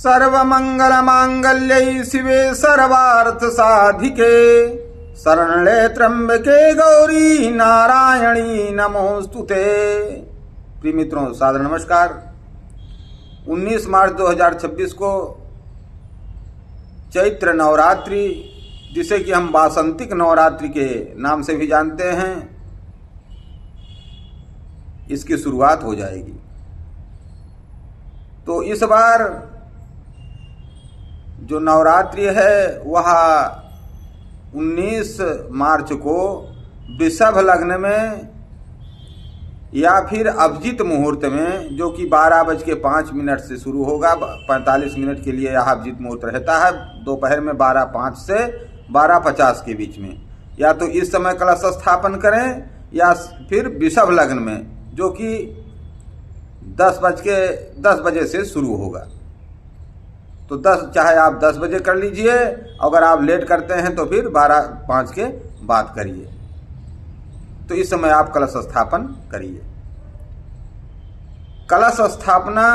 सर्वमंगलमांगल्ये शिवे सर्वार्थ साधिके शरण्ये त्र्यंबके गौरी नारायणी नमोस्तुते। प्रिय मित्रों, सादर नमस्कार। 19 मार्च 2026 को चैत्र नवरात्रि, जिसे कि हम वासंतिक नवरात्रि के नाम से भी जानते हैं, इसकी शुरुआत हो जाएगी। तो इस बार जो नवरात्रि है वह 19 मार्च को वृषभ लग्न में या फिर अभिजीत मुहूर्त में, जो कि 12:05 से शुरू होगा। 45 मिनट के लिए यह अभिजीत मुहूर्त रहता है, दोपहर में 12:05 से 12:50 के बीच में। या तो इस समय कलश स्थापन करें या फिर वृषभ लग्न में, जो कि 10 बजे से शुरू होगा। तो चाहे आप 10 बजे कर लीजिए, अगर आप लेट करते हैं तो फिर 12:05 के बाद करिए। तो इस समय आप कलश स्थापन करिए। कलश स्थापना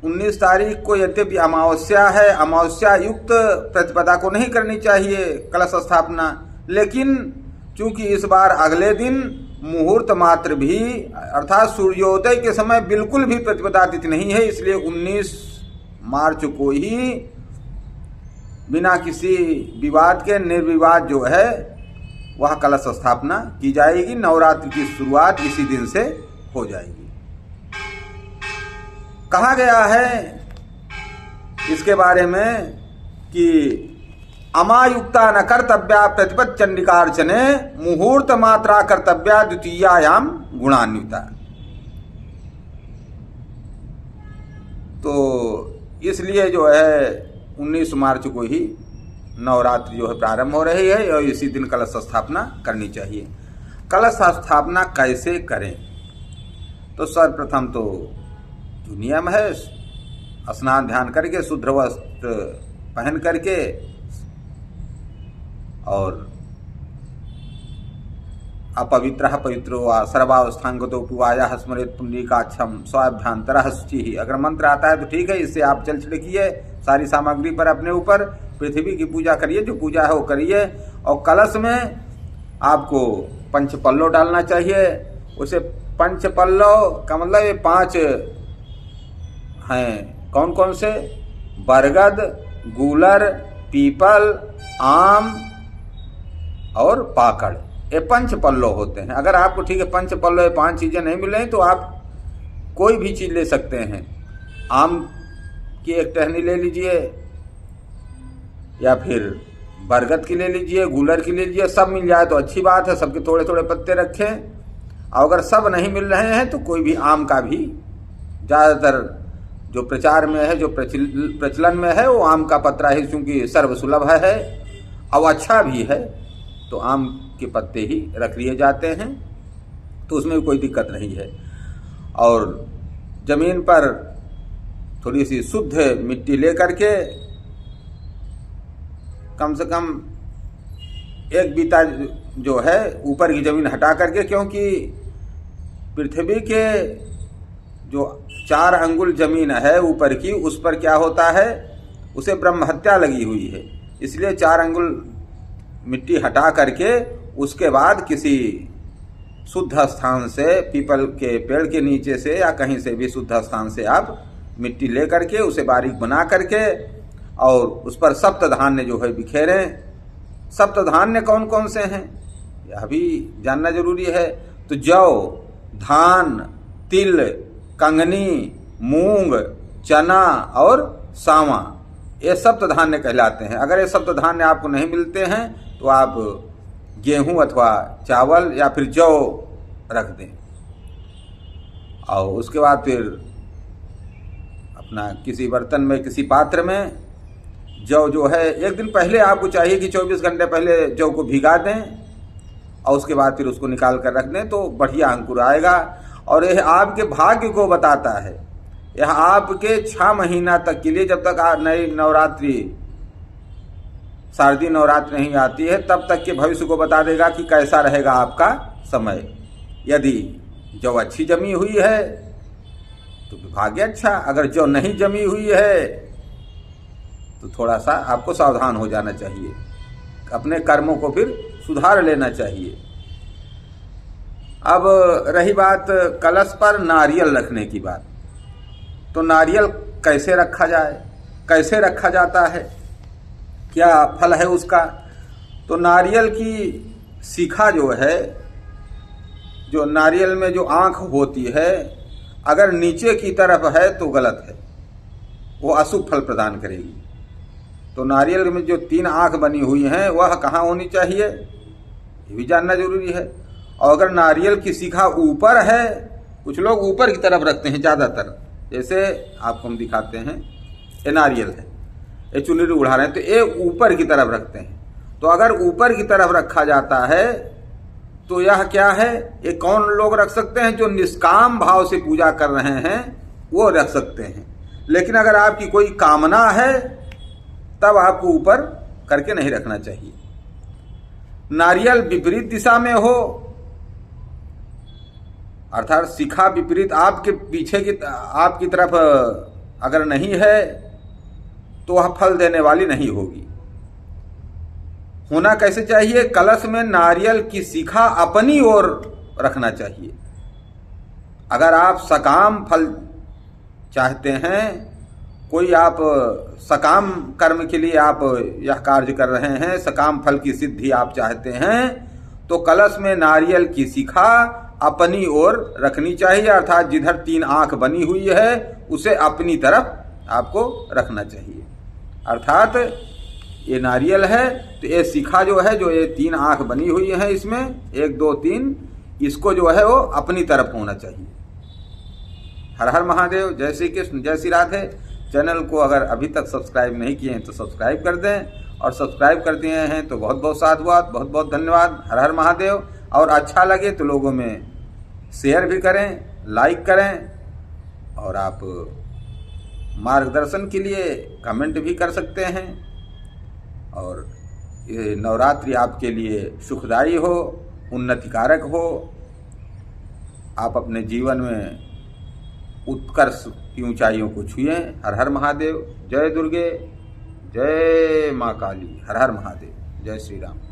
19 तारीख को यद्यपि अमावस्या है, अमावस्या युक्त प्रतिपदा को नहीं करनी चाहिए कलश स्थापना, लेकिन चूंकि इस बार अगले दिन मुहूर्त मात्र भी, अर्थात सूर्योदय के समय बिल्कुल भी प्रतिपदा तिथि नहीं है, इसलिए 19 मार्च को ही बिना किसी विवाद के निर्विवाद जो है वह कलश स्थापना की जाएगी। नवरात्रि की शुरुआत इसी दिन से हो जाएगी। कहा गया है इसके बारे में कि अमायुक्ता न कर्तव्या प्रतिपद चंडिकार्चने मुहूर्त मात्रा कर्तव्या द्वितीयायाम गुणान्विता। तो इसलिए जो है 19 मार्च को ही नवरात्रि जो है प्रारंभ हो रही है और इसी दिन कलश स्थापना करनी चाहिए। कलश स्थापना कैसे करें? तो सर्वप्रथम तो जो नियम है, स्नान ध्यान करके, शुद्ध वस्त्र पहन करके और अपवित्रः पवित्रो वा सर्वावस्थांगतो उपवायः स्मरेत् पुंडरीकाक्षं स्वाभ्यंतरः शुचिः। अगर मंत्र आता है तो ठीक है, इससे आप जल छिड़किए सारी सामग्री पर, अपने ऊपर पृथ्वी की पूजा करिए, जो पूजा है वो करिए। और कलश में आपको पंचपल्लो डालना चाहिए। उसे पंचपल्लो का मतलब ये 5 हैं। कौन कौन से? बरगद, गूलर, पीपल, आम और पाकड़, ये पंचपल्लो होते हैं। अगर आपको ठीक है पंचपल्लो ये 5 चीजें नहीं मिल रही तो आप कोई भी चीज ले सकते हैं। आम की एक टहनी ले लीजिए या फिर बरगद की ले लीजिए, गूलर की ले लीजिए। सब मिल जाए तो अच्छी बात है, सबके थोड़े थोड़े पत्ते रखें। और अगर सब नहीं मिल रहे हैं तो कोई भी आम का भी, ज़्यादातर जो प्रचार में है, जो प्रचलन में है, वो आम का पत्ता ही, चूँकि सर्वसुलभ है और अच्छा भी है, तो आम के पत्ते ही रख लिए जाते हैं, तो उसमें कोई दिक्कत नहीं है। और जमीन पर थोड़ी सी शुद्ध मिट्टी ले करके कम से कम 1 बीता जो है ऊपर की जमीन हटा करके, क्योंकि पृथ्वी के जो 4 अंगुल जमीन है ऊपर की, उस पर क्या होता है, उसे ब्रह्महत्या लगी हुई है। इसलिए 4 अंगुल मिट्टी हटा करके उसके बाद किसी शुद्ध स्थान से, पीपल के पेड़ के नीचे से या कहीं से भी शुद्ध स्थान से आप मिट्टी ले करके उसे बारीक बना करके और उस पर सप्तधान्य जो है बिखेरें। सप्तधान्य कौन कौन से हैं यह भी जानना जरूरी है। तो जौ, धान, तिल, कंगनी, मूंग, चना और सावा, ये सप्तधान्य कहलाते हैं। अगर ये सप्तधान्य आपको नहीं मिलते हैं तो आप गेहूं अथवा चावल या फिर जौ रख दें। और उसके बाद फिर अपना किसी बर्तन में, किसी पात्र में जौ जो है, एक दिन पहले आपको चाहिए कि 24 घंटे पहले जौ को भिगा दें और उसके बाद फिर उसको निकाल कर रख दें, तो बढ़िया अंकुर आएगा। और यह आपके भाग्य को बताता है। यह आपके 6 महीना तक के लिए, जब तक नई नवरात्रि, शारदीय नवरात्रि नहीं आती है, तब तक के भविष्य को बता देगा कि कैसा रहेगा आपका समय। यदि जौ अच्छी जमी हुई है तो भाग्य अच्छा, अगर जौ नहीं जमी हुई है तो थोड़ा सा आपको सावधान हो जाना चाहिए, अपने कर्मों को फिर सुधार लेना चाहिए। अब रही बात कलश पर नारियल रखने की बात, तो नारियल कैसे रखा जाए, कैसे रखा जाता है, क्या फल है उसका। तो नारियल की शिखा जो है, जो नारियल में जो आँख होती है, अगर नीचे की तरफ है तो गलत है, वो अशुभ फल प्रदान करेगी। तो नारियल में जो 3 आँख बनी हुई हैं वह कहाँ होनी चाहिए, ये भी जानना जरूरी है। और अगर नारियल की शिखा ऊपर है, कुछ लोग ऊपर की तरफ रखते हैं ज़्यादातर, जैसे आपको हम दिखाते हैं, ये नारियल है, ये चुनरी उड़ा रहे हैं तो ये ऊपर की तरफ रखते हैं। तो अगर ऊपर की तरफ रखा जाता है तो यह क्या है, ये कौन लोग रख सकते हैं, जो निष्काम भाव से पूजा कर रहे हैं वो रख सकते हैं। लेकिन अगर आपकी कोई कामना है तब आपको ऊपर करके नहीं रखना चाहिए। नारियल विपरीत दिशा में हो, अर्थात शिखा विपरीत आपके पीछे की आपकी तरफ अगर नहीं है तो वह फल देने वाली नहीं होगी। होना कैसे चाहिए, कलश में नारियल की शिखा अपनी ओर रखना चाहिए। अगर आप सकाम फल चाहते हैं, कोई आप सकाम कर्म के लिए आप यह कार्य कर रहे हैं, सकाम फल की सिद्धि आप चाहते हैं, तो कलश में नारियल की शिखा अपनी ओर रखनी चाहिए, अर्थात जिधर 3 आँख बनी हुई है उसे अपनी तरफ आपको रखना चाहिए। अर्थात ये नारियल है तो ये शिखा जो है, जो ये 3 आँख बनी हुई है इसमें 1 2 3, इसको जो है वो अपनी तरफ होना चाहिए। हर हर महादेव, जय श्री कृष्ण, जय श्री राधे। चैनल को अगर अभी तक सब्सक्राइब नहीं किए हैं तो सब्सक्राइब कर दें, और सब्सक्राइब कर दिए हैं तो बहुत बहुत साधुवाद, बहुत बहुत धन्यवाद। हर हर महादेव। और अच्छा लगे तो लोगों में शेयर भी करें, लाइक करें, और आप मार्गदर्शन के लिए कमेंट भी कर सकते हैं। और ये नवरात्रि आपके लिए सुखदायी हो, उन्नतिकारक हो, आप अपने जीवन में उत्कर्ष की ऊंचाइयों को छुएं। हर हर महादेव। जय दुर्गे, जय माँ काली। हर हर महादेव। जय श्री राम।